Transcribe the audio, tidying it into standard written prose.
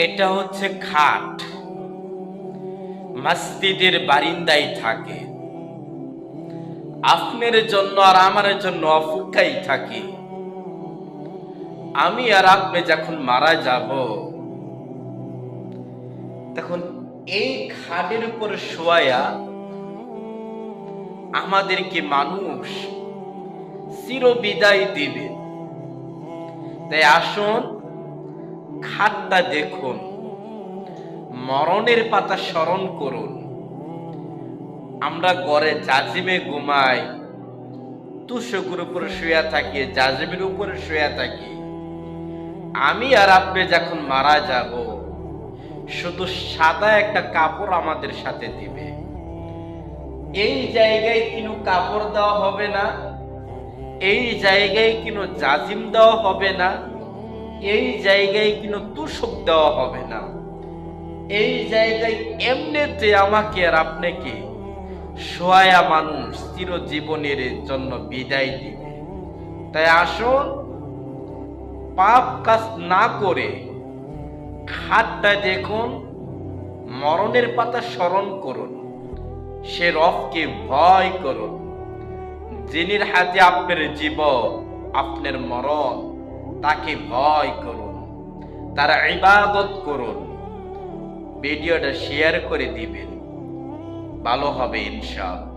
এটা হচ্ছে খাট। মসজিদের বারিন্দায় থাকে, আপনার জন্য আর আমার জন্য অপেক্ষায় থাকে। আমি আর আপনি যখন মারা যাব, তখন এই খাটের উপর শোয়া আমাদেরকে মানুষ চির বিদায় দিবে। তাই আসুন, খাটটা দেখুন, মরণের পাতা স্মরণ করুন। আমরা ঘরে জাজিমে ঘুমাই, তুষকের উপরে শুয়ে থাকি, জাজিমের উপরে শুয়ে থাকি। আমি আর আপনি যখন মারা যাব, শুধু সাদা একটা কাপড় আমাদের সাথে দিবে। এই জায়গায় কোনো কাপড় দেওয়া হবে না, এই জায়গায় কোনো জাজিম দেওয়া হবে না, এই জায়গায় কোনো তুষক দেওয়া হবে না। এই জায়গায় এমনিতে আমাকে আর আপনাকে শোয়া মানুষ চিরজীবনের জন্য বিদায় দিবে। তাই আসুন, পাপ কাজ না করে খাটটা দেখুন, মরণের পাতা স্মরণ করুন, সে রবকে ভয় করুন, যিনির হাতে আপনার জীবন, আপনার মরণ, তাকে ভয় করুন, তার ইবাদত করুন। ভিডিওটা শেয়ার করে দিবেন, ভালো হবে ইনশাআল্লাহ।